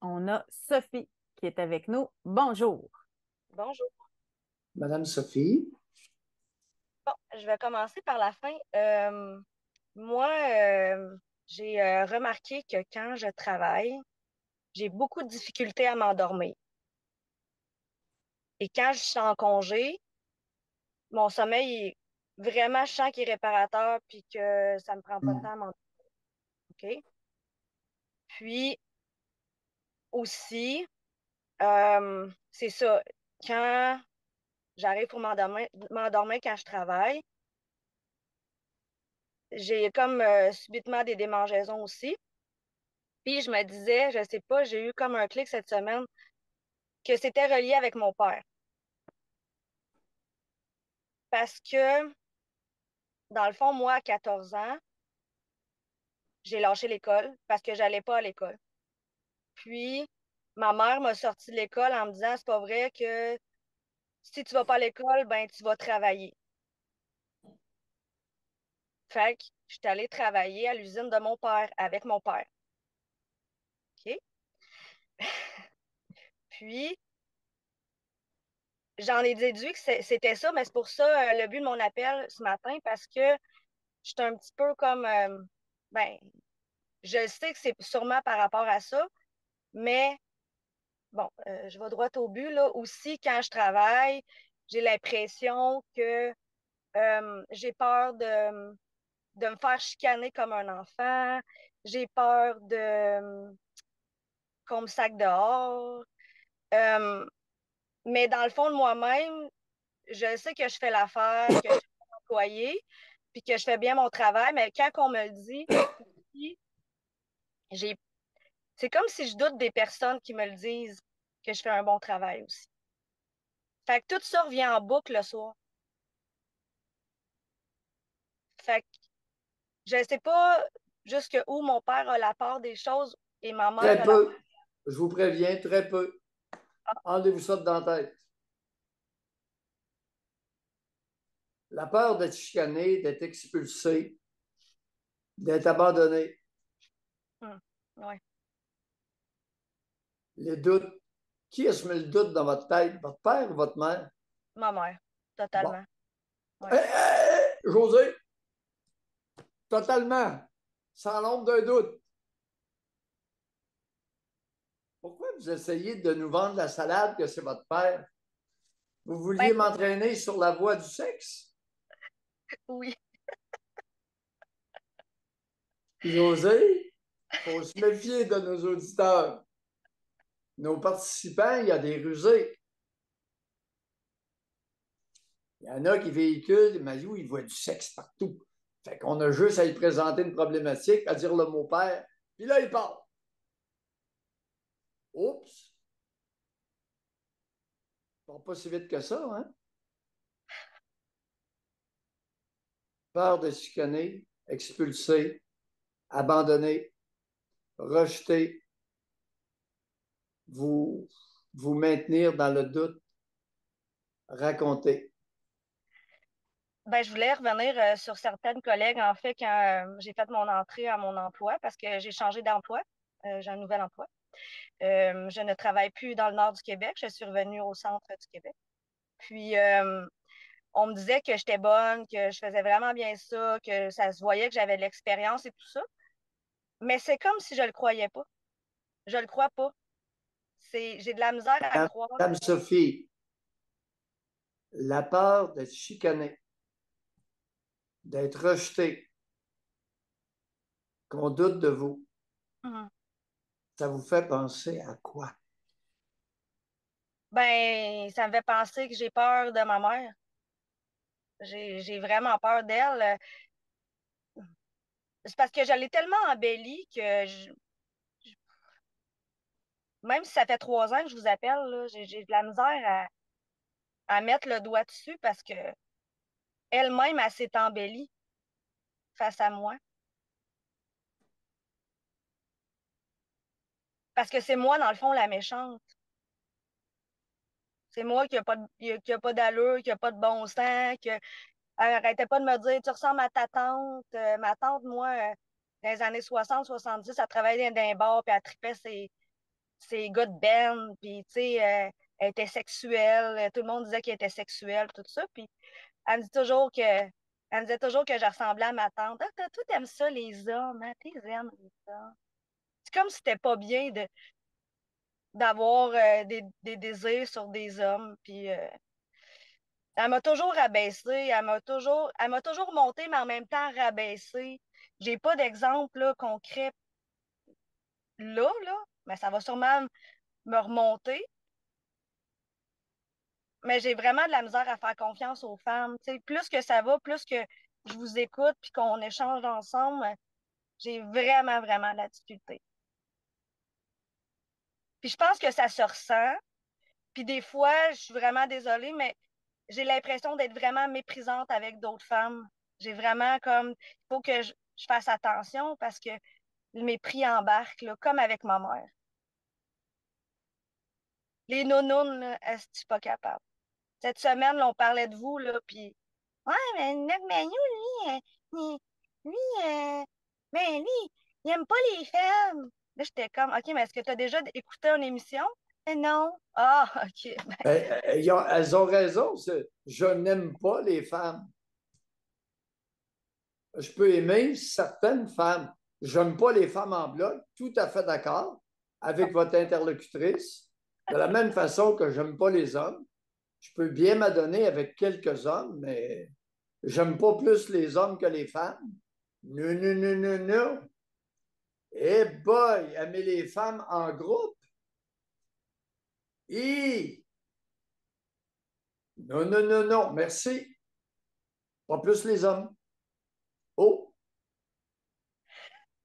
On a Sophie qui est avec nous. Bonjour. Bonjour. Madame Sophie, Bon, je vais commencer par la fin. Moi, j'ai remarqué que quand je travaille, j'ai beaucoup de difficultés à m'endormir. Et quand je suis en congé, mon sommeil est vraiment, je sens qu'il est réparateur puis que ça me prend pas de temps à m'endormir. OK? Puis aussi, c'est ça, quand j'arrive pour m'endormir quand je travaille, j'ai comme subitement des démangeaisons aussi. Puis je me disais, je sais pas, j'ai eu comme un clic cette semaine que c'était relié avec mon père. Parce que, dans le fond, moi, à 14 ans, j'ai lâché l'école parce que j'allais pas à l'école. Puis, ma mère m'a sorti de l'école en me disant, c'est pas vrai que si tu vas pas à l'école, ben, tu vas travailler. Fait que, je suis allée travailler à l'usine de mon père, avec mon père. OK? Puis, j'en ai déduit que c'était ça, mais c'est pour ça le but de mon appel ce matin, parce que j'étais un petit peu comme, ben, je sais que c'est sûrement par rapport à ça, mais bon, je vais droit au but, là. Aussi, quand je travaille, j'ai l'impression que j'ai peur de me faire chicaner comme un enfant. J'ai peur qu'on me saque dehors. Euh, mais dans le fond de moi-même, je sais que je fais l'affaire, que je suis employée, puis que je fais bien mon travail, mais quand on me le dit, j'ai c'est comme si je doute des personnes qui me le disent que je fais un bon travail aussi. Fait que tout ça revient en boucle le soir. Fait que je sais pas jusque où mon père a la part des choses et ma mère très a la peu, je vous préviens, très peu. part. Enlevez-vous ça dans la tête. La peur d'être chicané, d'être expulsé, d'être abandonné, Ouais, les doutes. Qui est-ce qui met le doute dans votre tête? Votre père ou votre mère? ma mère, Bon. totalement. Ouais. Hé, hé, José, totalement, sans l'ombre d'un doute. Pourquoi vous essayez de nous vendre la salade que c'est votre père? Vous Ben vouliez m'entraîner sur la voie du sexe? oui, José, il faut se méfier de nos auditeurs. Nos participants, il y a des rusés. Il y en a qui véhiculent, mais où ils voient du sexe partout. Fait qu'on a juste à y présenter une problématique, à dire le mot père, puis là, il part. Oups, pas si vite que ça, hein? Peur de chicaner, expulser, abandonner, rejeter, vous, vous maintenir dans le doute, raconter. ben je voulais revenir sur certaines collègues, en fait, quand j'ai fait mon entrée à mon emploi, parce que j'ai changé d'emploi. J'ai un nouvel emploi. Je ne travaille plus dans le nord du Québec, je suis revenue au centre du Québec. Puis, on me disait que j'étais bonne, que je faisais vraiment bien ça, que ça se voyait que j'avais de l'expérience et tout ça. Mais c'est comme si je le croyais pas. Je le crois pas. J'ai de la misère à croire. Madame Sophie, la peur d'être chicané, d'être rejeté, qu'on doute de vous, Mhm. ça vous fait penser à quoi? Ben, ça me fait penser que j'ai peur de ma mère. J'ai vraiment peur d'elle. C'est parce que je l'ai tellement embellie que même si ça fait 3 ans que je vous appelle, là, j'ai de la misère à mettre le doigt dessus parce que elle-même, elle s'est embellie face à moi. Parce que c'est moi, dans le fond, la méchante. C'est moi qui a pas d'allure, qui a pas de bon sens, elle arrêtait pas de me dire, tu ressembles à ta tante. Ma tante, moi, dans les années 60, 70, elle travaillait dans un bar, puis elle tripait ses gars de band, puis tu sais, elle était sexuelle, tout le monde disait qu'elle était sexuelle, tout ça, puis elle me dit toujours que, elle me disait toujours que je ressemblais à ma tante. Ah, toi, t'aimes ça, les hommes, hein? T'es aimes les hommes. C'est comme si c'était pas bien d'avoir des désirs sur des hommes, puis elle m'a toujours rabaissée, elle m'a toujours montée, mais en même temps rabaissée. J'ai pas d'exemple là, concret là, mais ça va sûrement me remonter. Mais j'ai vraiment de la misère à faire confiance aux femmes. Tu sais, plus que ça va, plus que je vous écoute puis qu'on échange ensemble, j'ai vraiment, vraiment de la difficulté. Puis je pense que ça se ressent. Puis des fois, je suis vraiment désolée, mais j'ai l'impression d'être vraiment méprisante avec d'autres femmes. J'ai vraiment comme, il faut que je fasse attention parce que le mépris embarque, là, comme avec ma mère. Les nounounes, là, est-ce que je suis pas capable? Cette semaine, là, on parlait de vous, là, puis ouais, mais notre Manu, lui, ben, lui, il aime pas les femmes. Là, j'étais comme, OK, mais est-ce que tu as déjà écouté une émission? Non. Ah, OK. Elles ont raison. Je n'aime pas les femmes. Je peux aimer certaines femmes. Je n'aime pas les femmes en bloc. Tout à fait d'accord avec votre interlocutrice. De la même façon que je n'aime pas les hommes. Je peux bien m'adonner avec quelques hommes, mais j'aime pas plus les hommes que les femmes. Non, non, non, non, non. Eh boy, aimer les femmes en groupe. Et non, non, non, non, merci. Pas plus les hommes. Oh,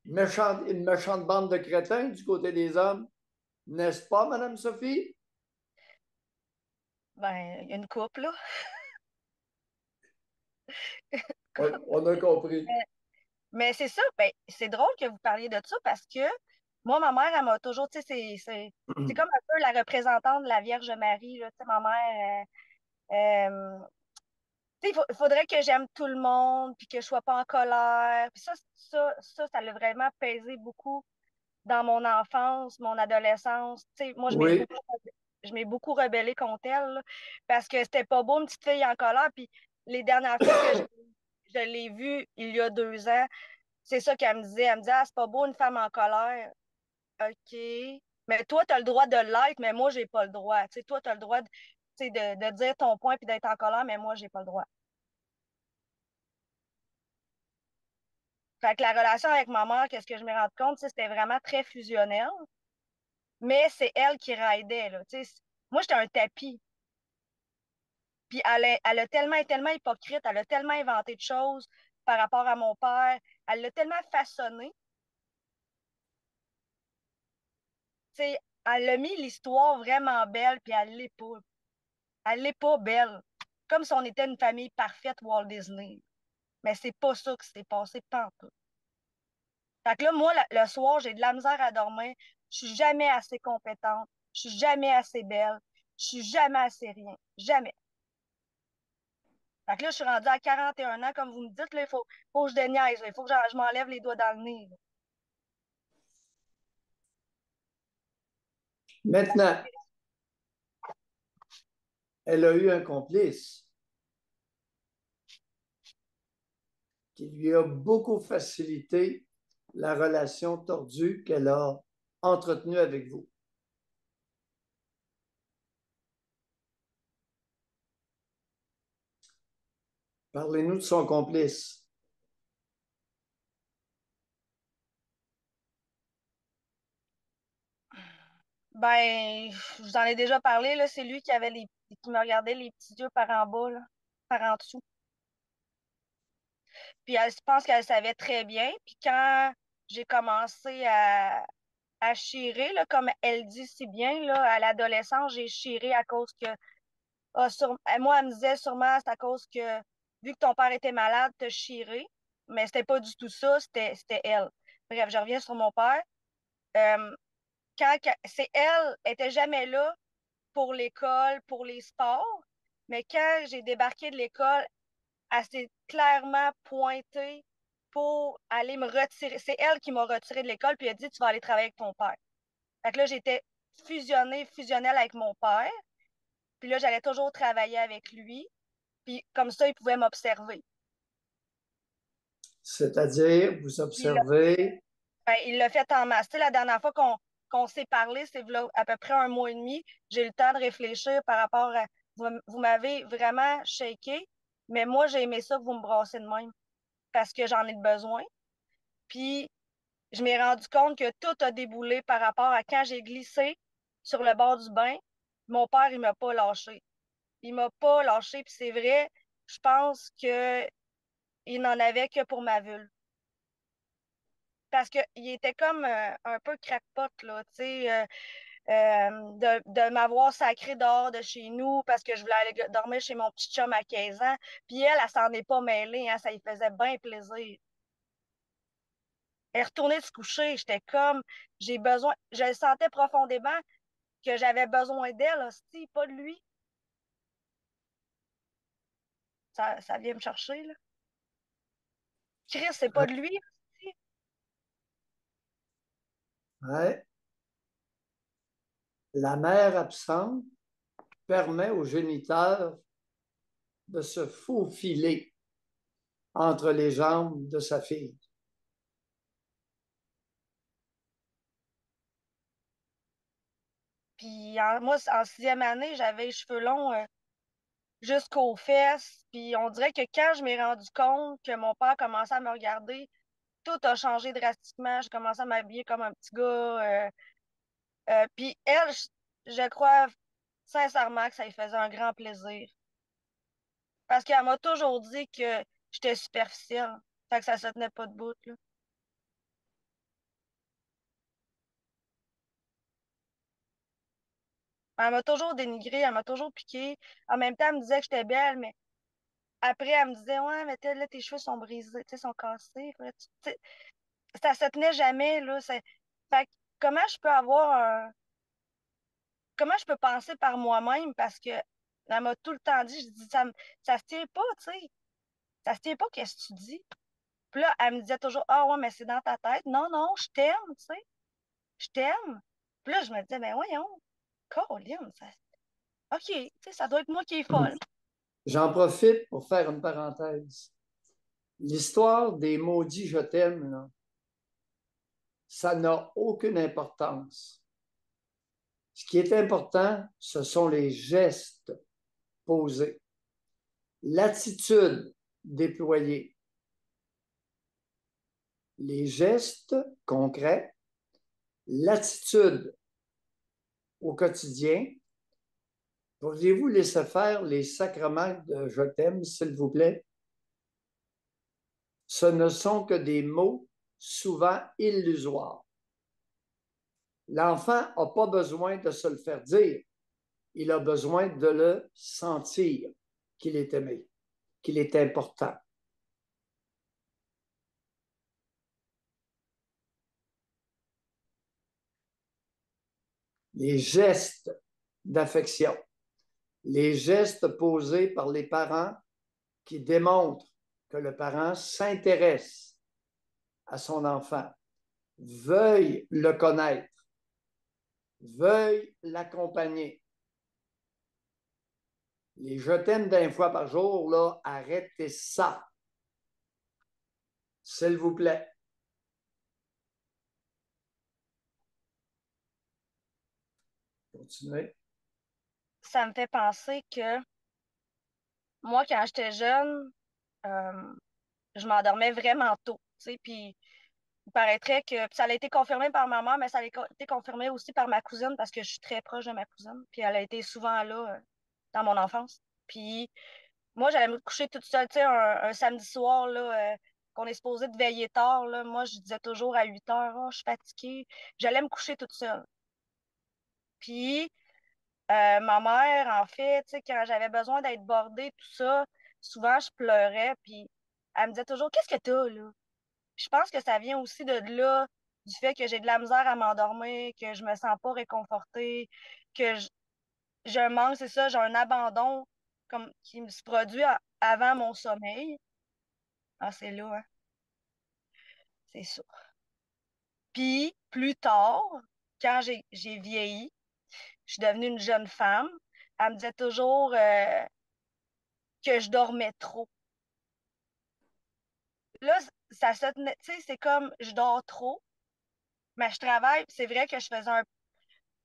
une méchante bande de crétins du côté des hommes. N'est-ce pas, Madame Sophie? Ben, il y a une couple, là. On a compris. Mais c'est ça, ben, c'est drôle que vous parliez de ça parce que moi, ma mère, elle m'a toujours, tu sais, c'est comme un peu la représentante de la Vierge Marie, là, tu sais, ma mère, tu sais, il faudrait que j'aime tout le monde, puis que je sois pas en colère. Puis ça l'a vraiment pesé beaucoup dans mon enfance, mon adolescence. Tu sais, moi, Oui. je m'ai beaucoup rebellée contre elle, là, parce que c'était pas beau, une petite fille en colère. Puis les dernières fois que je l'ai vue, il y a 2 ans, c'est ça qu'elle me disait. Elle me disait, ah, c'est pas beau une femme en colère. OK. Mais toi, tu as le droit de l'être, mais moi, j'ai pas le droit. Tu sais, toi, tu as le droit de, tu sais, de dire ton point puis d'être en colère, mais moi, j'ai pas le droit. Fait que la relation avec ma mère, qu'est-ce que je me rends compte, tu sais, c'était vraiment très fusionnel, mais c'est elle qui raidait, là. Tu sais, moi, j'étais un tapis. Puis elle a tellement, tellement hypocrite, elle a tellement inventé de choses par rapport à mon père, elle l'a tellement façonné. Tu sais, elle a mis l'histoire vraiment belle, puis elle l'est pas. Elle l'est pas belle. Comme si on était une famille parfaite Walt Disney. Mais c'est pas ça qui s'est passé pantoute. Fait que là, moi, le soir, j'ai de la misère à dormir. Je suis jamais assez compétente. Je suis jamais assez belle. Je suis jamais assez rien. Jamais. Fait que là, je suis rendue à 41 ans, comme vous me dites, là, faut que je déniaise. Il faut que je m'enlève les doigts dans le nez, là. Maintenant, elle a eu un complice qui lui a beaucoup facilité la relation tordue qu'elle a entretenue avec vous. Parlez-nous de son complice. Ben, je vous en ai déjà parlé, là. C'est lui qui me regardait les petits yeux par en bas, là, par en dessous. Puis je pense qu'elle savait très bien. Puis quand j'ai commencé à chirer, là, comme elle dit si bien, là, à l'adolescence, j'ai chiré à cause que, moi, elle me disait sûrement c'est à cause que, vu que ton père était malade, t'as chiré. Mais c'était pas du tout ça, c'était elle. Bref, je reviens sur mon père. Euh, c'est elle, elle était jamais là pour l'école, pour les sports. Mais quand j'ai débarqué de l'école, elle s'est clairement pointée pour aller me retirer. C'est elle qui m'a retiré de l'école, puis elle a dit, tu vas aller travailler avec ton père. Fait que là, j'étais fusionnelle avec mon père. Puis là, j'allais toujours travailler avec lui. Puis comme ça, il pouvait m'observer. C'est-à-dire, vous observez. Ben, il l'a fait en masse. Tu sais, la dernière fois qu'on s'est parlé, c'est à peu près un mois et demi. J'ai eu le temps de réfléchir par rapport à. Vous m'avez vraiment shaké, mais moi, j'ai aimé ça que vous me brassez de même parce que j'en ai besoin. Puis, je m'ai rendu compte que tout a déboulé par rapport à quand j'ai glissé sur le bord du bain. Mon père, il m'a pas lâché. Il m'a pas lâché, puis c'est vrai, je pense que il n'en avait que pour ma vulve. Parce qu'il était comme un peu crackpot, là, tu sais, de m'avoir sacré dehors de chez nous parce que je voulais aller dormir chez mon petit chum à 15 ans. Puis elle s'en est pas mêlée, hein, ça lui faisait bien plaisir. Elle est retournée se coucher, j'étais comme, j'ai besoin, je le sentais profondément que j'avais besoin d'elle, hostie, pas de lui. Ça vient me chercher, là. Chris, c'est pas de lui, hostie. Ouais. La mère absente permet au géniteur de se faufiler entre les jambes de sa fille. Puis moi, en sixième année, j'avais les cheveux longs jusqu'aux fesses. Puis on dirait que quand je m'ai rendu compte que mon père commençait à me regarder, tout a changé drastiquement. J'ai commencé à m'habiller comme un petit gars. Puis elle, je crois sincèrement que ça lui faisait un grand plaisir. Parce qu'elle m'a toujours dit que j'étais superficielle. Fait que ça se tenait pas debout, là. Elle m'a toujours dénigrée, elle m'a toujours piqué. En même temps, elle me disait que j'étais belle, mais après, elle me disait, ouais, mais là, tes cheveux sont brisés, tu sais, sont cassés. Tu sais, ça se tenait jamais, là. Fait que comment je peux avoir un. Comment je peux penser par moi-même? Parce que elle m'a tout le temps dit, je dis, ça se tient pas, tu sais. Ça se tient pas, qu'est-ce que tu dis? Puis là, elle me disait toujours, ah ouais, mais c'est dans ta tête. Non, non, je t'aime, tu sais. Je t'aime. Puis là, je me disais, ben voyons, Caroline, ça. OK, tu sais, ça doit être moi qui est folle. J'en profite pour faire une parenthèse. L'histoire des maudits je t'aime, là, ça n'a aucune importance. Ce qui est important, ce sont les gestes posés, l'attitude déployée, les gestes concrets, l'attitude au quotidien. Pourriez-vous laisser faire les sacrements de je t'aime, s'il vous plaît? Ce ne sont que des mots souvent illusoires. L'enfant n'a pas besoin de se le faire dire. Il a besoin de le sentir qu'il est aimé, qu'il est important. Les gestes d'affection, les gestes posés par les parents qui démontrent que le parent s'intéresse à son enfant, veuille le connaître, veuille l'accompagner. Les je t'aime d'un fois par jour, là, arrêtez ça. S'il vous plaît. Continuez. Ça me fait penser que moi, quand j'étais jeune, euh, je m'endormais vraiment tôt, tu sais, puis il paraîtrait que puis ça a été confirmé par ma mère, mais ça a été confirmé aussi par ma cousine parce que je suis très proche de ma cousine, puis elle a été souvent là dans mon enfance. Puis moi, j'allais me coucher toute seule, tu sais, un samedi soir, là, qu'on est supposé de veiller tard, là, moi, je disais toujours à 8 heures, oh, je suis fatiguée. J'allais me coucher toute seule. Puis ma mère, en fait, tu sais, quand j'avais besoin d'être bordée, tout ça, souvent, je pleurais, puis elle me disait toujours, qu'est-ce que t'as, là? Je pense que ça vient aussi de là, du fait que j'ai de la misère à m'endormir, que je me sens pas réconfortée, que je manque, c'est ça, j'ai un abandon comme qui me se produit avant mon sommeil. Ah, c'est là, hein, c'est ça. Puis, plus tard, quand j'ai vieilli, je suis devenue une jeune femme. Elle me disait toujours que je dormais trop. Là, ça se tenait, tu sais, c'est comme je dors trop, mais je travaille. C'est vrai que je faisais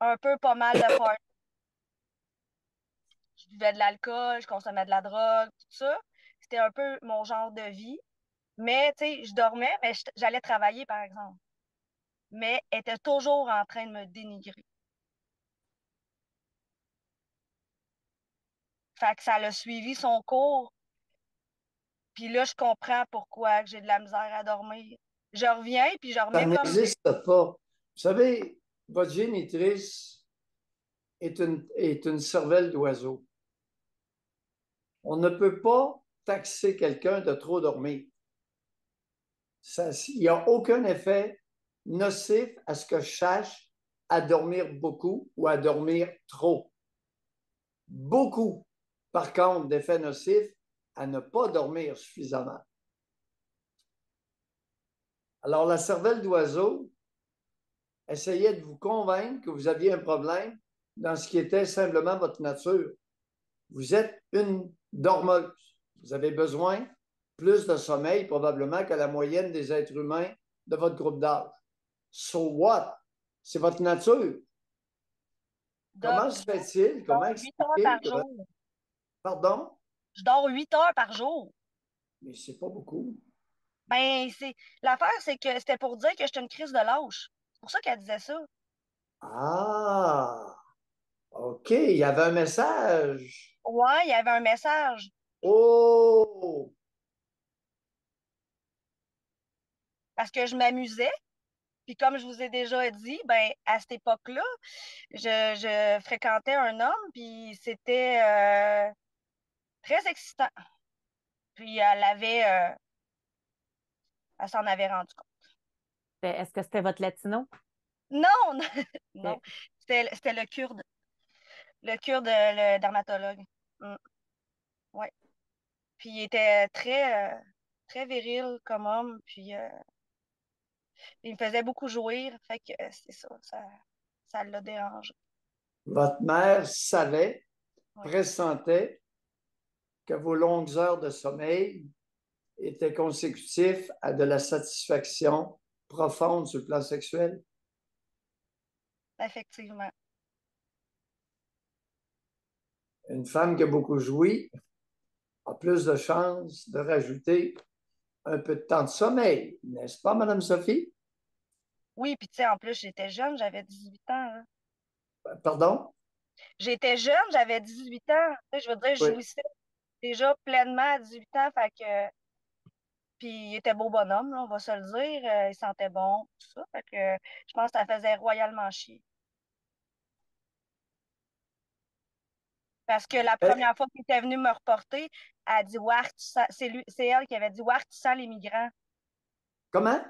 un peu pas mal de party. Je buvais de l'alcool, je consommais de la drogue, tout ça. C'était un peu mon genre de vie. Mais, tu sais, je dormais, mais j'allais travailler, par exemple. Mais elle était toujours en train de me dénigrer. Fait que ça a suivi son cours. Puis là, je comprends pourquoi j'ai de la misère à dormir. Je reviens, puis je Ça remets comme... n'existe pas. Vous savez, votre génitrice est une cervelle d'oiseau. On ne peut pas taxer quelqu'un de trop dormir. Il n'y a aucun effet nocif à ce que je sache à dormir beaucoup ou à dormir trop. Beaucoup, par contre, d'effets nocifs à ne pas dormir suffisamment. Alors, la cervelle d'oiseau essayait de vous convaincre que vous aviez un problème dans ce qui était simplement votre nature. Vous êtes une dormeuse. Vous avez besoin plus de sommeil probablement que la moyenne des êtres humains de votre groupe d'âge. So what? C'est votre nature. Doc, Comment se fait-il? je Comment dors 8 heures expliquer par que... jour. Pardon? Je dors 8 heures par jour. Mais c'est pas beaucoup. Ben, l'affaire, c'est que c'était pour dire que j'étais une crise de lâche. C'est pour ça qu'elle disait ça. Ah! OK, il y avait un message. Ouais, il y avait un message. Oh! Parce que je m'amusais. Puis comme je vous ai déjà dit, ben à cette époque-là, je fréquentais un homme, puis c'était très excitant. Puis elle s'en avait rendu compte. Est-ce que c'était votre latino? Non, non, Ok. c'était le Kurde, le dermatologue. Mm, ouais. Puis il était très viril comme homme, puis il me faisait beaucoup jouir, fait que c'est ça l'a dérangé. Votre mère savait, Ouais, pressentait que vos longues heures de sommeil étaient consécutifs à de la satisfaction profonde sur le plan sexuel. effectivement. Une femme qui a beaucoup joui a plus de chances de rajouter un peu de temps de sommeil, n'est-ce pas, Madame Sophie? Oui, puis tu sais, en plus, j'étais jeune, j'avais 18 ans, là. Pardon? J'étais jeune, j'avais 18 ans. Tu sais, je veux dire, je Oui. jouissais déjà pleinement à 18 ans, fait que... Puis il était beau bonhomme, là, on va se le dire. Il sentait bon, tout ça. Fait que je pense que ça faisait royalement chier. Parce que la première fois qu'il était venu me reporter, elle a dit Wark, c'est elle qui avait dit Wark, tu sens les migrants. Comment?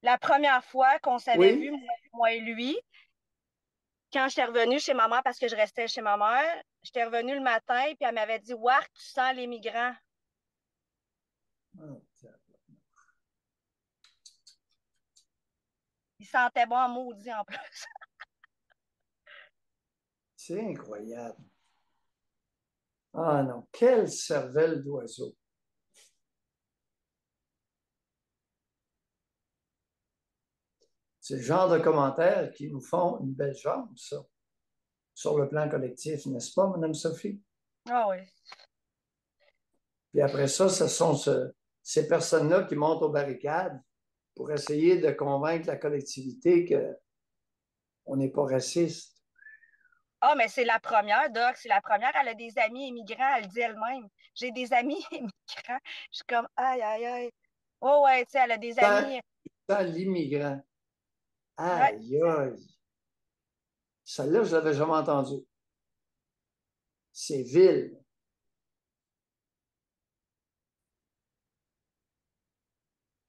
La première fois qu'on s'avait vu, Oui? moi et lui, quand j'étais revenue chez ma mère, parce que je restais chez ma mère, j'étais revenue le matin, puis elle m'avait dit Wark, tu sens les migrants. Il sentait bon en maudit en plus. C'est incroyable. Ah non, quelle cervelle d'oiseau. C'est le genre de commentaires qui nous font une belle jambe, ça, sur le plan collectif, n'est-ce pas, Madame Sophie? Ah oui. Puis après ça, ce sont ces personnes-là qui montent aux barricades pour essayer de convaincre la collectivité qu'on n'est pas raciste. Ah, mais c'est la première, Doc. C'est la première. Elle a des amis immigrants. Elle le dit elle-même. J'ai des amis immigrants. Je suis comme, aïe, aïe, aïe. Oh, ouais, tu sais, elle a des Tant, amis. tant l'immigrant. Ouais, Aïe, aïe. Celle-là, je ne l'avais jamais entendue. C'est vil.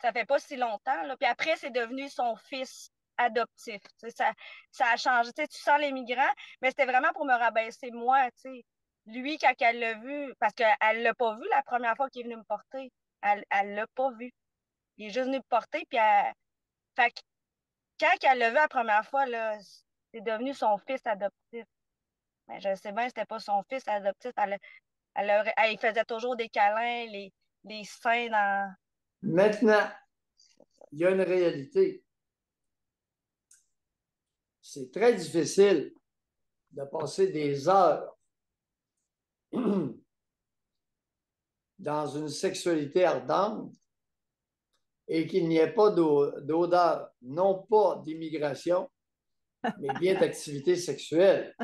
ça fait pas si longtemps, là. Puis après, c'est devenu son fils adoptif. Tu sais, ça a changé. Tu sais, tu sens les migrants, mais c'était vraiment pour me rabaisser moi, tu sais. Lui, quand elle l'a vu, parce qu'elle l'a pas vu la première fois qu'il est venu me porter. Elle l'a pas vu. Il est juste venu me porter, puis fait que quand elle l'a vu la première fois, là, C'est devenu son fils adoptif. Mais je sais bien, c'était pas son fils adoptif. Elle faisait toujours des câlins, les seins dans. Maintenant, il y a une réalité. C'est très difficile de passer des heures dans une sexualité ardente et qu'il n'y ait pas d'odeur, non pas d'immigration, mais bien d'activité sexuelle.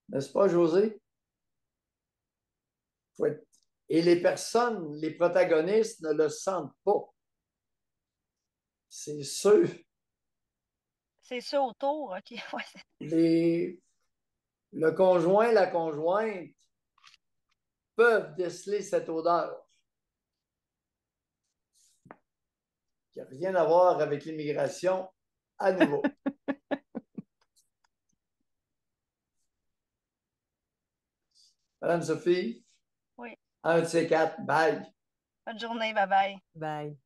N'est-ce pas, José? Et les personnes, les protagonistes ne le sentent pas. C'est ceux. C'est ça autour, OK. Le conjoint, la conjointe peuvent déceler cette odeur qui n'a rien à voir avec l'immigration à nouveau. Madame Sophie? Oui. Un de ces quatre. Bye. Bonne journée, bye bye. Bye.